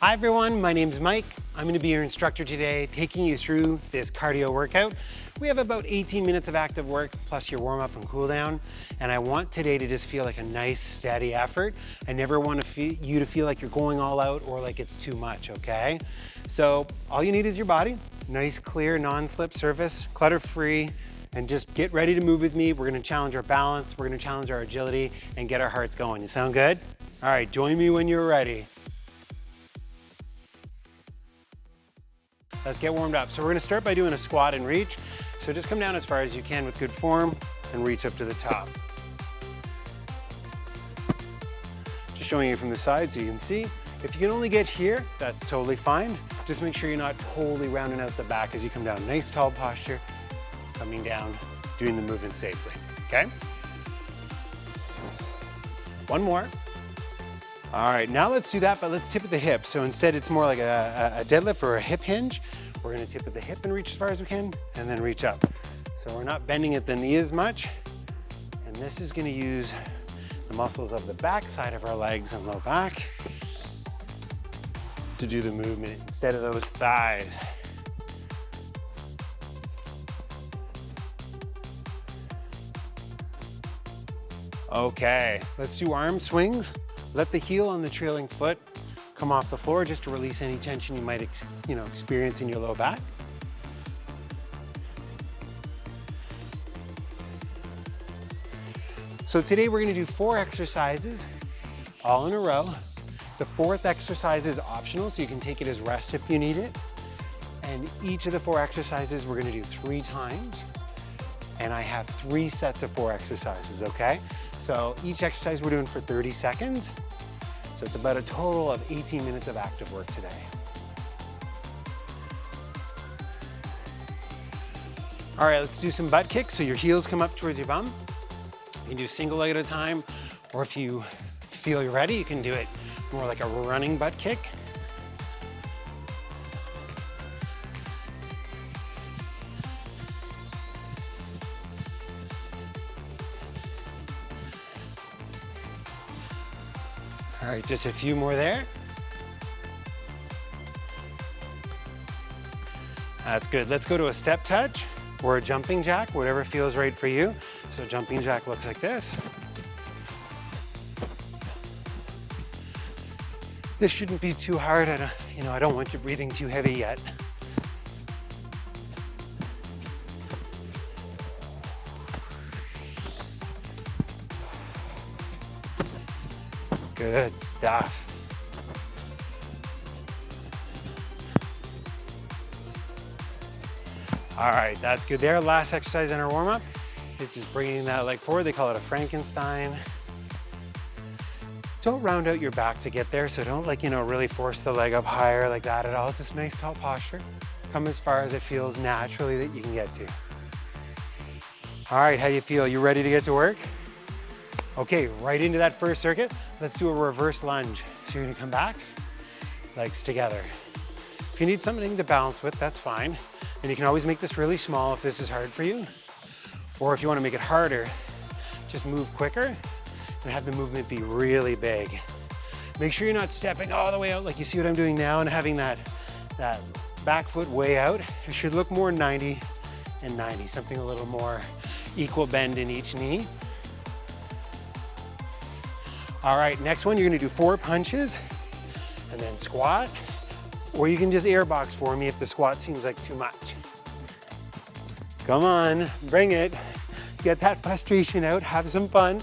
Hi everyone, my name's Mike. I'm going to be your instructor today, taking you through this cardio workout. We have about 18 minutes of active work, plus your warm up and cool down. And I want today to just feel like a nice, steady effort. I never want you to feel like you're going all out or like it's too much, okay? So all you need is your body, nice, clear, non-slip surface, clutter-free, and just get ready to move with me. We're going to challenge our balance, we're going to challenge our agility, and get our hearts going. You sound good? All right, join me when you're ready. Let's get warmed up. So we're gonna start by doing a squat and reach. So just come down as far as you can with good form and reach up to the top. Just showing you from the side so you can see. If you can only get here, that's totally fine. Just make sure you're not totally rounding out the back as you come down. Nice tall posture, coming down, doing the movement safely, okay? One more. All right, now let's do that, but let's tip at the hip. So instead it's more like a deadlift or a hip hinge. We're gonna tip at the hip and reach as far as we can, and then reach up. So we're not bending at the knee as much. And this is gonna use the muscles of the back side of our legs and low back to do the movement instead of those thighs. Okay, let's do arm swings. Let the heel on the trailing foot come off the floor just to release any tension you might experience in your low back. So today we're going to do 4 exercises all in a row. The 4th exercise is optional, so you can take it as rest if you need it. And each of the 4 exercises we're going to do 3 times. And I have 3 sets of 4 exercises, okay? So each exercise we're doing for 30 seconds. So it's about a total of 18 minutes of active work today. All right, let's do some butt kicks. So your heels come up towards your bum. You can do single leg at a time, or if you feel you're ready, you can do it more like a running butt kick. All right, just a few more there. That's good. Let's go to a step touch or a jumping jack, whatever feels right for you. So jumping jack looks like this. This shouldn't be too hard. I don't want you breathing too heavy yet. Good stuff. All right, that's good there. Last exercise in our warm-up is just bringing that leg forward. They call it a Frankenstein. Don't round out your back to get there, so don't really force the leg up higher like that at all. Just nice tall posture. Come as far as it feels naturally that you can get to. All right, how do you feel? You ready to get to work? Okay, right into that first circuit. Let's do a reverse lunge. So you're gonna come back, legs together. If you need something to balance with, that's fine. And you can always make this really small if this is hard for you. Or if you wanna make it harder, just move quicker and have the movement be really big. Make sure you're not stepping all the way out like you see what I'm doing now and having that back foot way out. It should look more 90 and 90, something a little more equal bend in each knee. All right, next one, you're gonna do 4 punches and then squat, or you can just air box for me if the squat seems like too much. Come on, bring it. Get that frustration out, have some fun.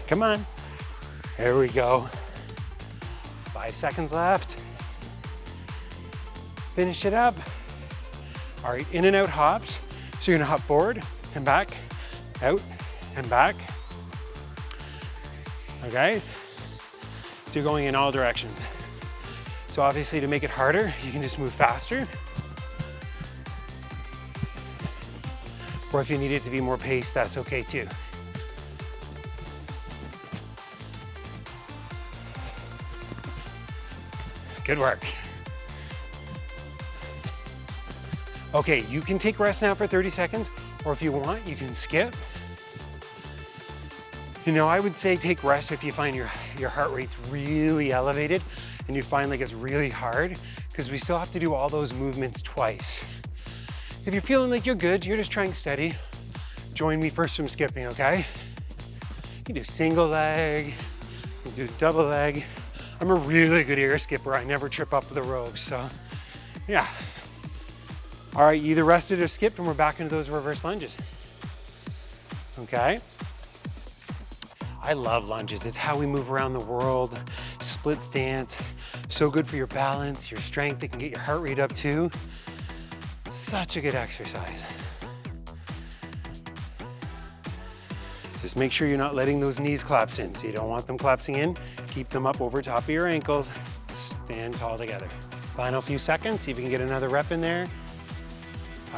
Come on, there we go. 5 seconds left. Finish it up. All right, in and out hops. So you're gonna hop forward and back, out and back. Okay? So you're going in all directions. So obviously to make it harder, you can just move faster. Or if you need it to be more paced, that's okay too. Good work. Okay, you can take rest now for 30 seconds, or if you want, you can skip. I would say take rest if you find your heart rate's really elevated and you find like it's really hard, because we still have to do all those movements twice. If you're feeling like you're good, you're just trying steady, join me for some skipping, okay? You can do single leg, you can do double leg. I'm a really good air skipper. I never trip up the ropes, so yeah. All right, you either rested or skipped and we're back into those reverse lunges. Okay? I love lunges. It's how we move around the world. Split stance, so good for your balance, your strength. It can get your heart rate up too. Such a good exercise. Just make sure you're not letting those knees collapse in. So you don't want them collapsing in. Keep them up over top of your ankles. Stand tall together. Final few seconds, see if you can get another rep in there.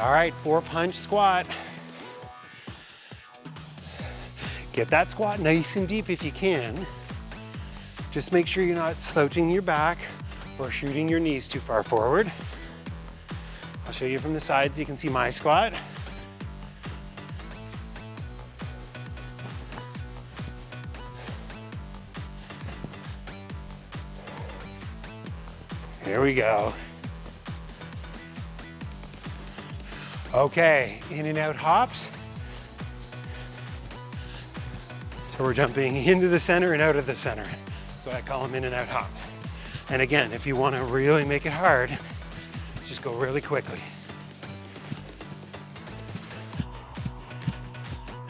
All right, 4-punch squat. Get that squat nice and deep if you can. Just make sure you're not slouching your back or shooting your knees too far forward. I'll show you from the side so you can see my squat. Here we go. Okay, in and out hops. So we're jumping into the center and out of the center. So I call them in and out hops. And again, if you want to really make it hard, just go really quickly.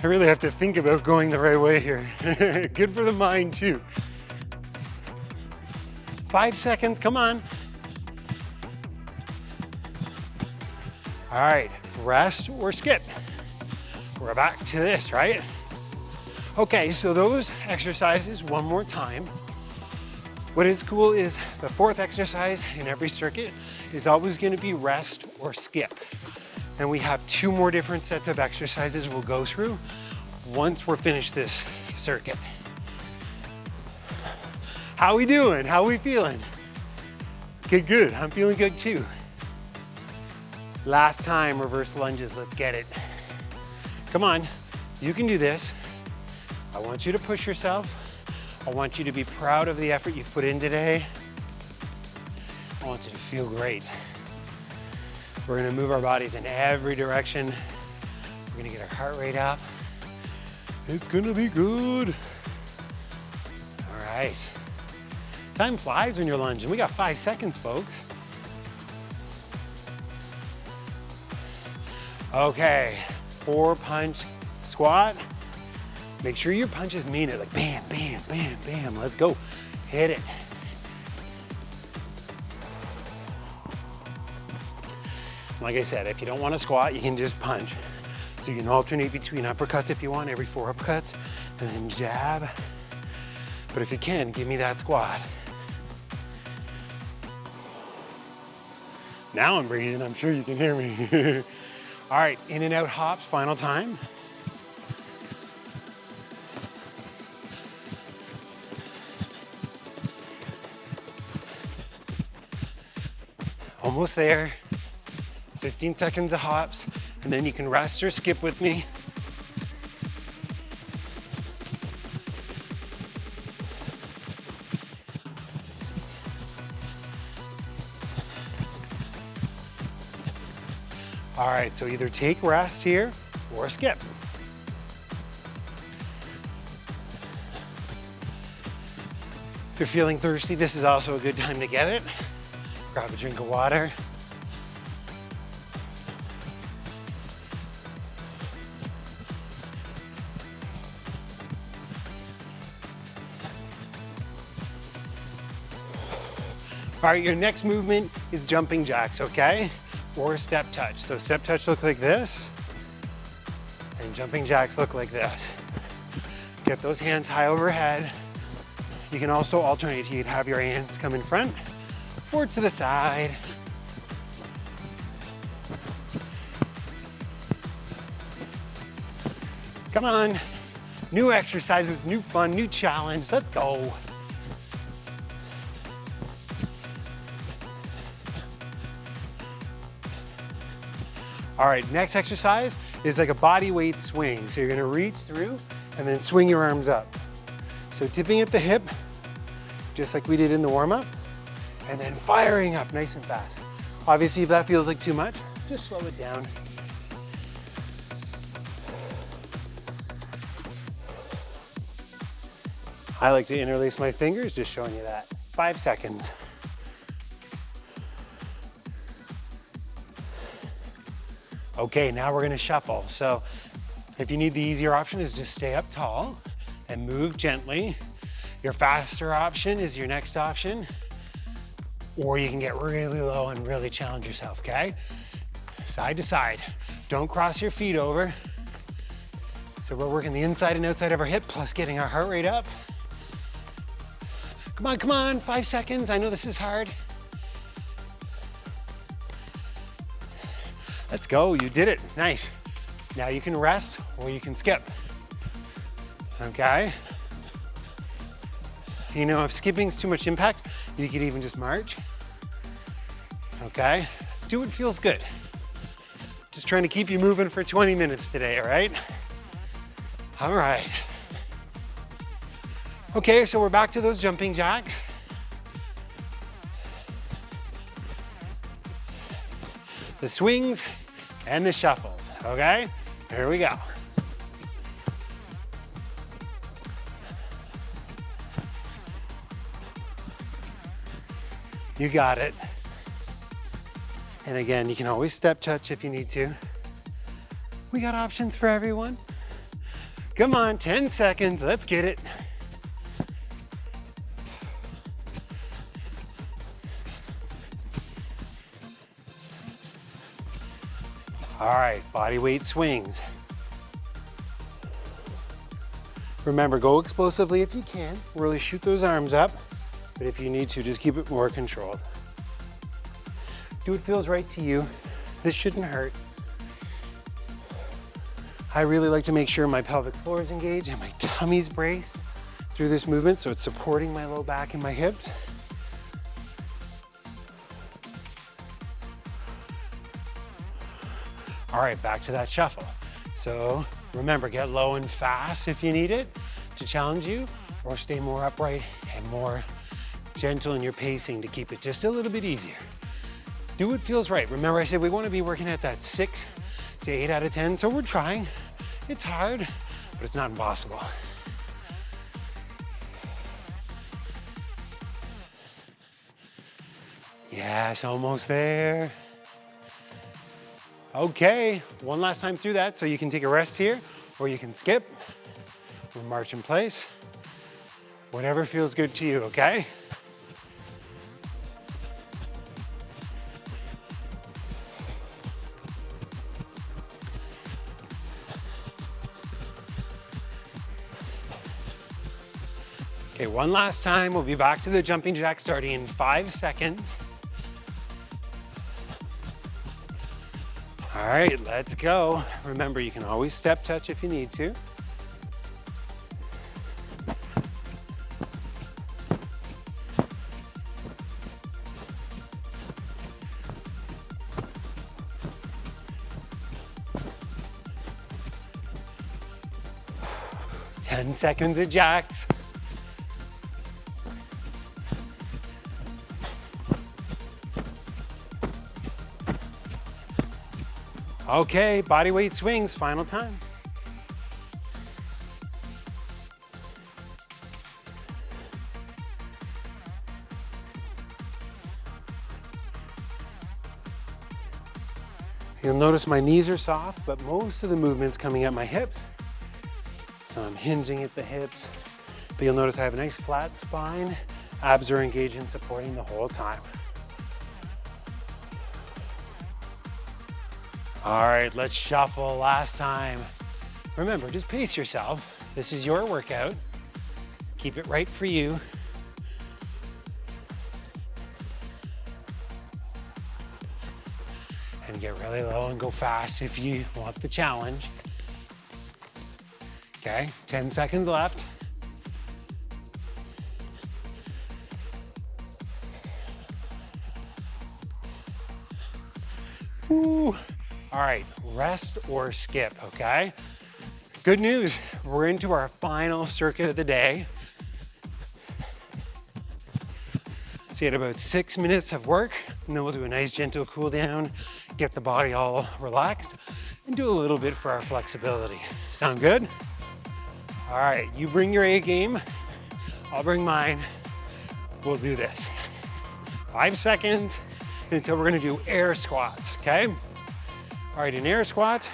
I really have to think about going the right way here. Good for the mind too. 5 seconds, come on. All right, rest or skip. We're back to this, right? Okay, so those exercises one more time. What is cool is the fourth exercise in every circuit is always gonna be rest or skip. And we have 2 more different sets of exercises we'll go through once we're finished this circuit. How we doing? How we feeling? Okay, good. I'm feeling good too. Last time, reverse lunges, let's get it. Come on, you can do this. I want you to push yourself. I want you to be proud of the effort you've put in today. I want you to feel great. We're gonna move our bodies in every direction. We're gonna get our heart rate up. It's gonna be good. All right. Time flies when you're lunging. We got 5 seconds, folks. Okay, 4-punch squat. Make sure your punches mean it, like bam, bam, bam, bam. Let's go, hit it. Like I said, if you don't want to squat, you can just punch. So you can alternate between uppercuts if you want, every 4 uppercuts, and then jab. But if you can, give me that squat. Now I'm breathing, I'm sure you can hear me. All right, in and out hops, final time. Almost there. 15 seconds of hops, and then you can rest or skip with me. All right, so either take rest here or skip. If you're feeling thirsty, this is also a good time to get it. Grab a drink of water. All right, your next movement is jumping jacks, okay? Or step touch. So step touch looks like this, and jumping jacks look like this. Get those hands high overhead. You can also alternate. You can have your hands come in front or to the side. Come on. New exercises, new fun, new challenge. Let's go. All right, next exercise is like a body weight swing. So you're gonna reach through and then swing your arms up. So tipping at the hip, just like we did in the warm-up, and then firing up nice and fast. Obviously, if that feels like too much, just slow it down. I like to interlace my fingers, just showing you that. 5 seconds. Okay, now we're gonna shuffle. So if you need the easier option is just stay up tall and move gently. Your faster option is your next option, or you can get really low and really challenge yourself, okay? Side to side. Don't cross your feet over. So we're working the inside and outside of our hip, plus getting our heart rate up. Come on, 5 seconds. I know this is hard. Let's go, you did it, nice. Now you can rest or you can skip, okay? You know, if skipping's too much impact, you could even just march, okay? Do what feels good. Just trying to keep you moving for 20 minutes today, all right? All right. Okay, so we're back to those jumping jacks. The swings and the shuffles, okay? Here we go. You got it. And again, you can always step touch if you need to. We got options for everyone. Come on, 10 seconds, let's get it. All right, body weight swings. Remember, go explosively if you can. Really shoot those arms up. But if you need to, just keep it more controlled. Do what feels right to you. This shouldn't hurt. I really like to make sure my pelvic floor is engaged and my tummy's braced through this movement, so it's supporting my low back and my hips. All right, back to that shuffle. So remember, get low and fast if you need it to challenge you, or stay more upright and more gentle in your pacing to keep it just a little bit easier. Do what feels right. Remember, I said we want to be working at that 6 to 8 out of 10, so we're trying. It's hard, but it's not impossible. Yes, almost there. Okay, one last time through that, so you can take a rest here, or you can skip, or march in place. Whatever feels good to you, okay? Okay, one last time. We'll be back to the jumping jack starting in 5 seconds. All right, let's go. Remember, you can always step touch if you need to. Ten seconds of jacks. Okay, body weight swings, final time. You'll notice my knees are soft, but most of the movement's coming at my hips. So I'm hinging at the hips, but you'll notice I have a nice flat spine. Abs are engaged and supporting the whole time. All right, let's shuffle last time. Remember, just pace yourself. This is your workout. Keep it right for you. And get really low and go fast if you want the challenge. Okay, 10 seconds left. Ooh. All right, rest or skip, okay? Good news, we're into our final circuit of the day. So you had about 6 minutes of work, and then we'll do a nice gentle cool down, get the body all relaxed, and do a little bit for our flexibility. Sound good? All right, you bring your A game, I'll bring mine. We'll do this. 5 seconds until we're gonna do air squats, okay? All right, in air squats,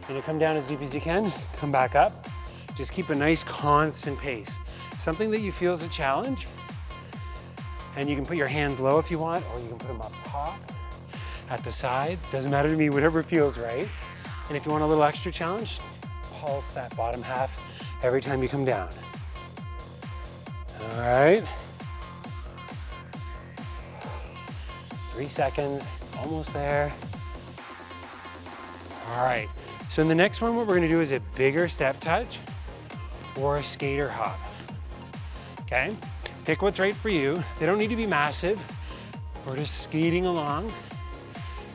you're gonna come down as deep as you can, come back up. Just keep a nice constant pace. Something that you feel is a challenge, and you can put your hands low if you want, or you can put them up top, at the sides. Doesn't matter to me, whatever feels right. And if you want a little extra challenge, pulse that bottom half every time you come down. All right. 3 seconds, almost there. All right, so in the next one, what we're gonna do is a bigger step touch or a skater hop, okay? Pick what's right for you. They don't need to be massive. We're just skating along.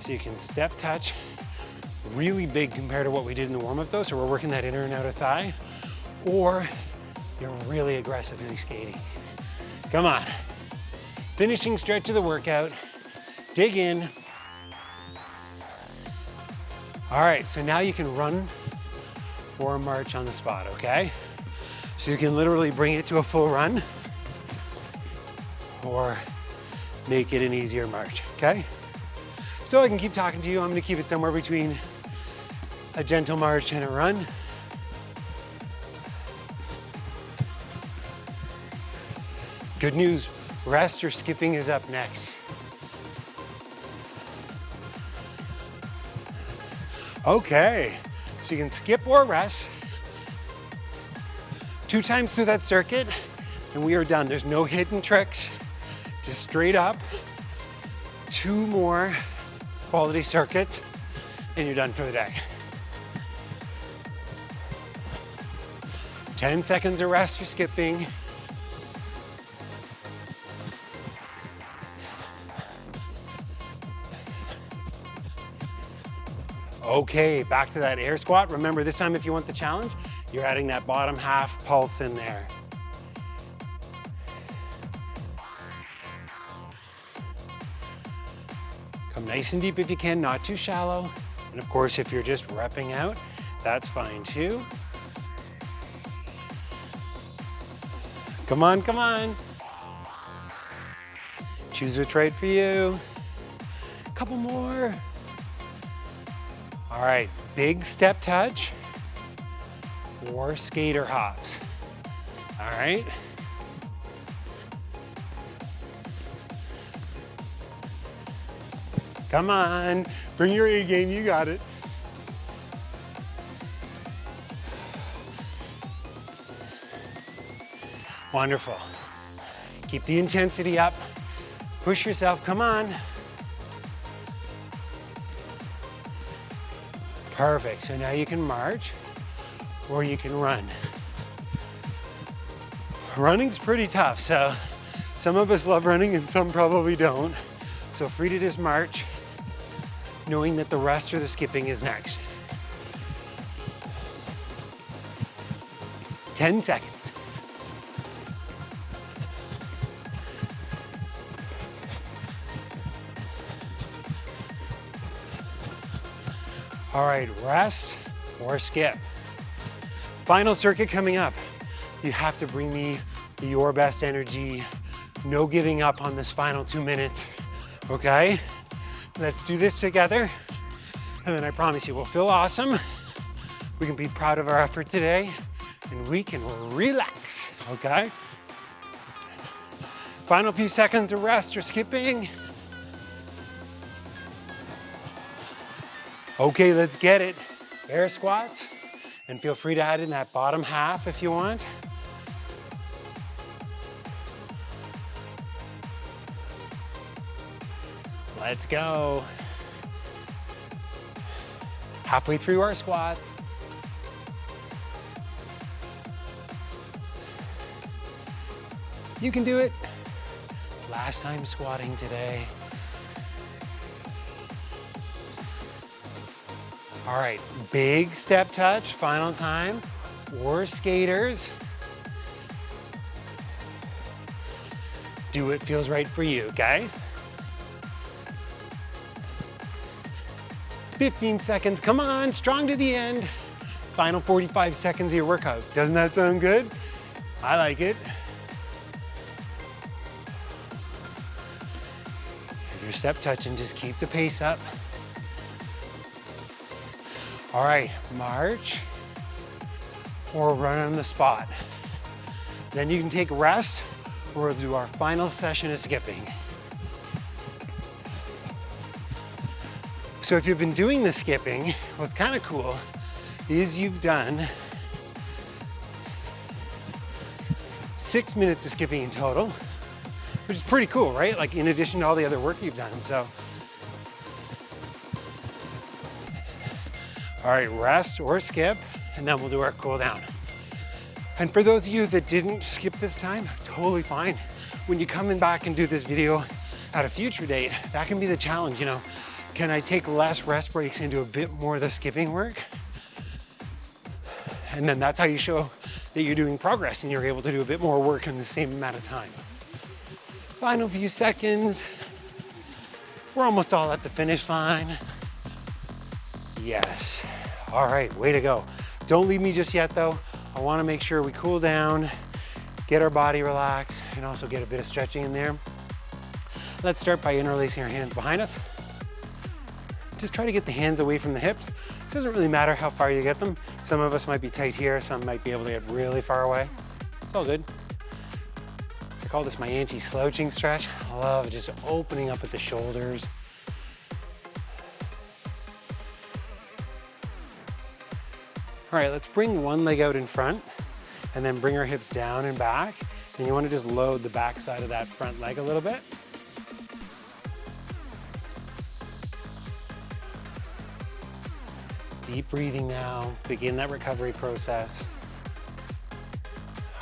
So you can step touch, really big compared to what we did in the warm-up though, so we're working that inner and outer thigh, or you're really aggressively skating. Come on. Finishing stretch of the workout, dig in. All right, so now you can run or march on the spot, okay? So you can literally bring it to a full run, or make it an easier march, okay? So I can keep talking to you. I'm gonna keep it somewhere between a gentle march and a run. Good news, rest or skipping is up next. Okay, so you can skip or rest 2 times through that circuit, and we are done. There's no hidden tricks. Just straight up, 2 more quality circuits, and you're done for the day. 10 seconds of rest or skipping. Okay, back to that air squat. Remember, this time if you want the challenge, you're adding that bottom half pulse in there. Come nice and deep if you can, not too shallow. And of course, if you're just repping out, that's fine too. Come on, come on. Choose what's right for you. Couple more. All right, big step touch or skater hops. All right. Come on, bring your A game, you got it. Wonderful. Keep the intensity up. Push yourself, come on. Perfect, so now you can march or you can run. Running's pretty tough, so some of us love running and some probably don't. So free to just march, knowing that the rest or the skipping is next. 10 seconds. All right, rest or skip. Final circuit coming up. You have to bring me your best energy. No giving up on this final 2 minutes, okay? Let's do this together. And then I promise you, we'll feel awesome. We can be proud of our effort today and we can relax, okay? Final few seconds of rest or skipping. Okay, let's get it. Air squats, and feel free to add in that bottom half if you want. Let's go. Halfway through our squats. You can do it. Last time squatting today. All right, big step touch, final time. or skaters. Do what feels right for you, okay? 15 seconds, come on, strong to the end. Final 45 seconds of your workout. Doesn't that sound good? I like it. If your step touching, just keep the pace up. All right, march or run on the spot. Then you can take a rest or we'll do our final session of skipping. So if you've been doing the skipping, what's kind of cool is you've done 6 minutes of skipping in total, which is pretty cool, right? Like in addition to all the other work you've done, so. All right, rest or skip, and then we'll do our cool down. And for those of you that didn't skip this time, totally fine. When you come in back and do this video at a future date, that can be the challenge, you know. Can I take less rest breaks and do a bit more of the skipping work? And then that's how you show that you're doing progress and you're able to do a bit more work in the same amount of time. Final few seconds. We're almost all at the finish line. Yes. All right, way to go. Don't leave me just yet though. I wanna make sure we cool down, get our body relaxed, and also get a bit of stretching in there. Let's start by interlacing our hands behind us. Just try to get the hands away from the hips. Doesn't really matter how far you get them. Some of us might be tight here, some might be able to get really far away. It's all good. I call this my anti-slouching stretch. I love just opening up at the shoulders. All right, let's bring one leg out in front and then bring our hips down and back. And you want to just load the back side of that front leg a little bit. Deep breathing now, begin that recovery process.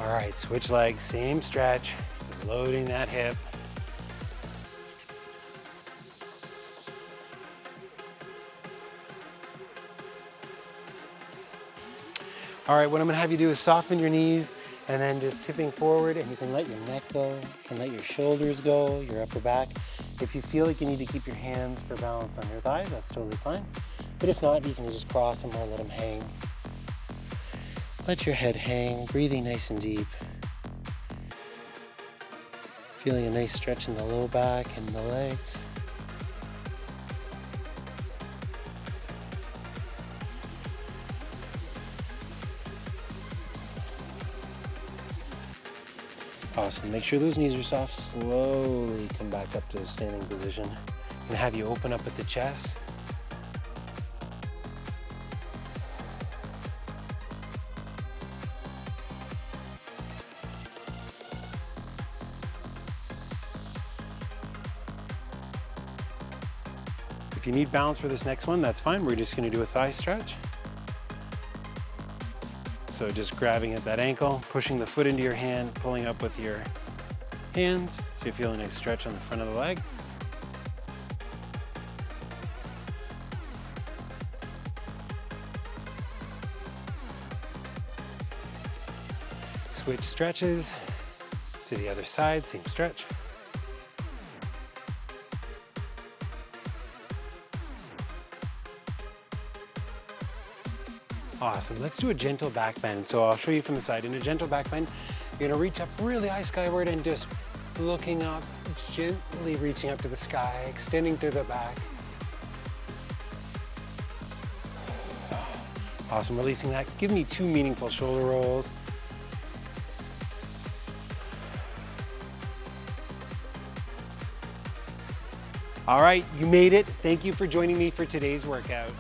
All right, switch legs, same stretch, loading that hip. All right, what I'm gonna have you do is soften your knees and then just tipping forward, and you can let your neck go, you can let your shoulders go, your upper back. If you feel like you need to keep your hands for balance on your thighs, that's totally fine. But if not, you can just cross them or let them hang. Let your head hang, breathing nice and deep. Feeling a nice stretch in the low back and the legs. Awesome, make sure those knees are soft. Slowly come back up to the standing position. And have you open up at the chest. If you need balance for this next one, that's fine. We're just gonna do a thigh stretch. So just grabbing at that ankle, pushing the foot into your hand, pulling up with your hands. So you feel a nice stretch on the front of the leg. Switch stretches to the other side, same stretch. Awesome, let's do a gentle back bend. So I'll show you from the side. In a gentle back bend, you're gonna reach up really high skyward and just looking up, gently reaching up to the sky, extending through the back. Awesome, releasing that. Give me 2 meaningful shoulder rolls. All right, you made it. Thank you for joining me for today's workout.